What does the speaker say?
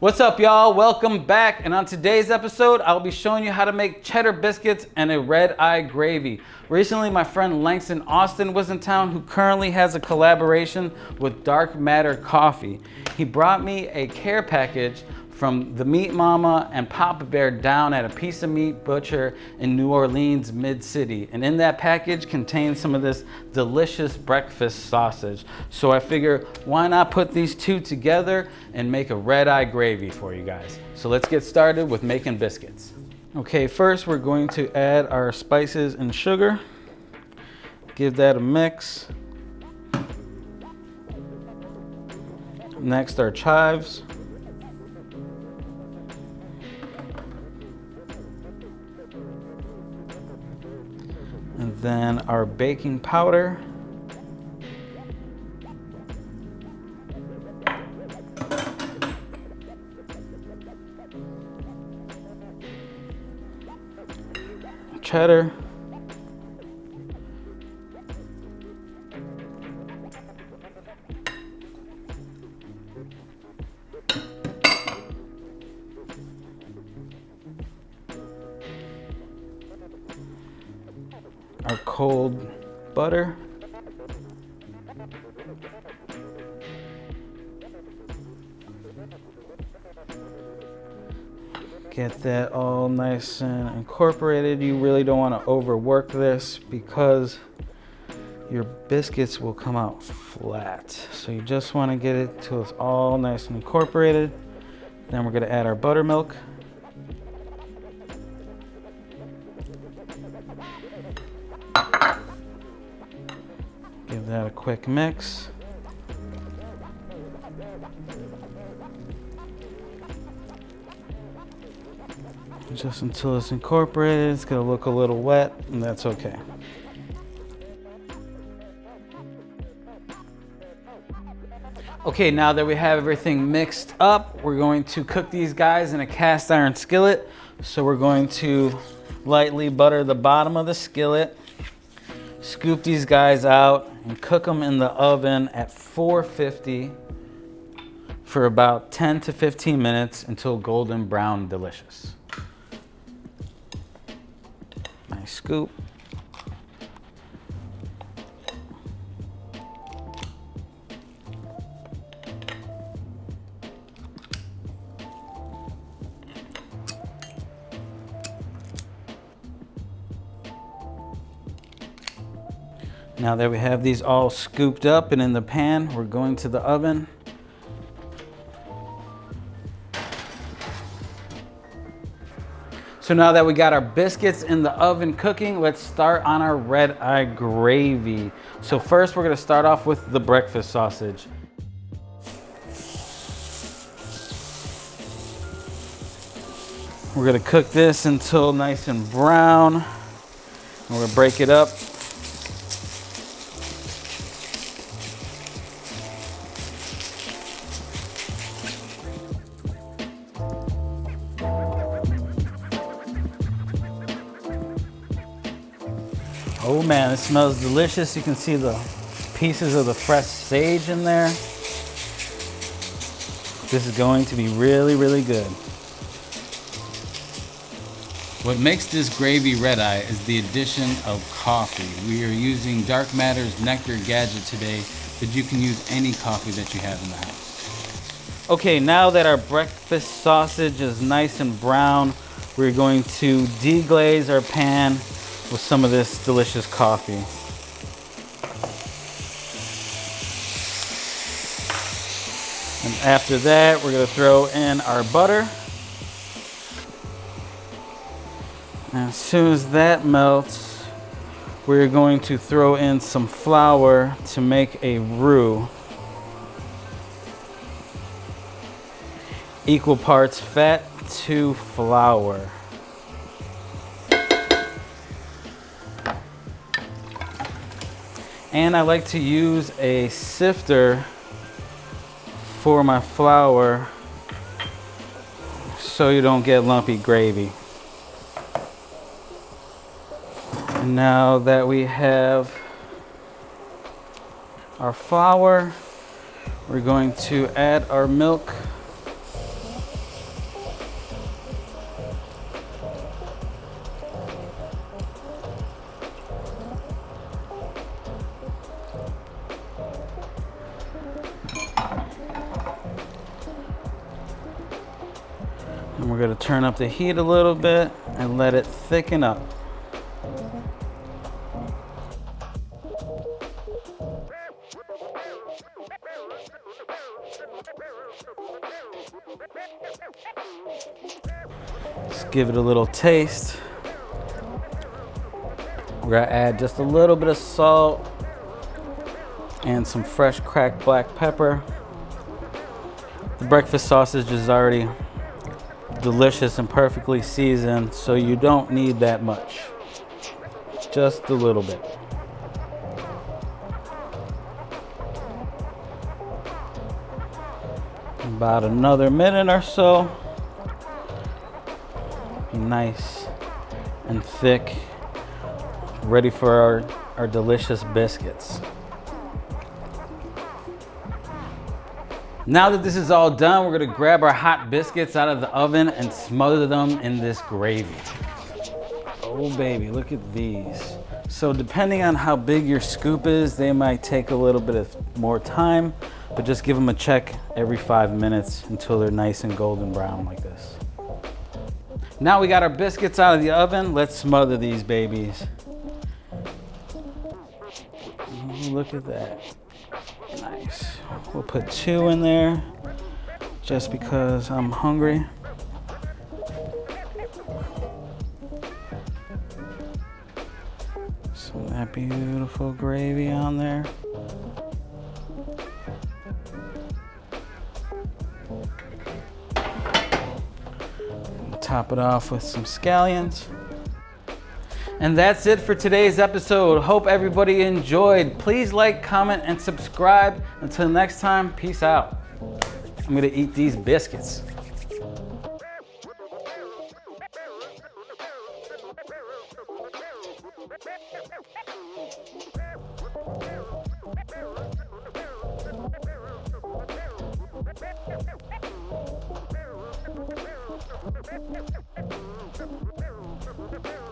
What's up, y'all? Welcome back. And on today's episode, I'll be showing you how to make cheddar biscuits and a Redeye Gravy. Recently, my friend Langston Austin was in town, who currently has a collaboration with Dark Matter Coffee. He brought me a care package from the Meat Mama and Papa Bear down at a Piece of Meat butcher in New Orleans, Mid-City. And in that package contains some of this delicious breakfast sausage. So I figure, why not put these two together and make a Redeye Gravy for you guys? So let's get started with making biscuits. Okay, first we're going to add our spices and sugar. Give that a mix. Next, our chives. And then our baking powder. Cheddar. Our cold butter. Get that all nice and incorporated. You really don't want to overwork this because your biscuits will come out flat. So you just want to get it till it's all nice and incorporated. Then we're going to add our buttermilk. Give that a quick mix. Just until it's incorporated. It's gonna look a little wet, and that's okay. Okay, now that we have everything mixed up, we're going to cook these guys in a cast iron skillet. So we're going to lightly butter the bottom of the skillet. Scoop these guys out and cook them in the oven at 450 for about 10 to 15 minutes until golden brown delicious. Nice scoop. Now that we have these all scooped up and in the pan, we're going to the oven. So now that we got our biscuits in the oven cooking, let's start on our Redeye Gravy. So first we're gonna start off with the breakfast sausage. We're gonna cook this until nice and brown. And we're gonna break it up. Oh man, it smells delicious. You can see the pieces of the fresh sage in there. This is going to be really, really good. What makes this gravy Redeye is the addition of coffee. We are using Dark Matter's Nectar Gadget today, but you can use any coffee that you have in the house. Okay, now that our breakfast sausage is nice and brown, we're going to deglaze our pan with some of this delicious coffee. And after that, we're gonna throw in our butter. And as soon as that melts, we're going to throw in some flour to make a roux. Equal parts fat to flour. And I like to use a sifter for my flour so you don't get lumpy gravy. And now that we have our flour, we're going to add our milk. And we're gonna turn up the heat a little bit and let it thicken up. Just give it a little taste. We're gonna add just a little bit of salt and some fresh cracked black pepper. The breakfast sausage is already delicious and perfectly seasoned, so you don't need that much. Just a little bit. About another minute or so. Nice and thick, ready for our delicious biscuits. Now that this is all done, we're gonna grab our hot biscuits out of the oven and smother them in this gravy. Oh baby, look at these. So depending on how big your scoop is, they might take a little bit of more time, but just give them a check every 5 minutes until they're nice and golden brown like this. Now we got our biscuits out of the oven. Let's smother these babies. Ooh, look at that. Nice. We'll put 2 in there just because I'm hungry. Some of that beautiful gravy on there. Top it off with some scallions. And that's it for today's episode. Hope everybody enjoyed. Please like, comment, and subscribe. Until next time, peace out. I'm gonna eat these biscuits.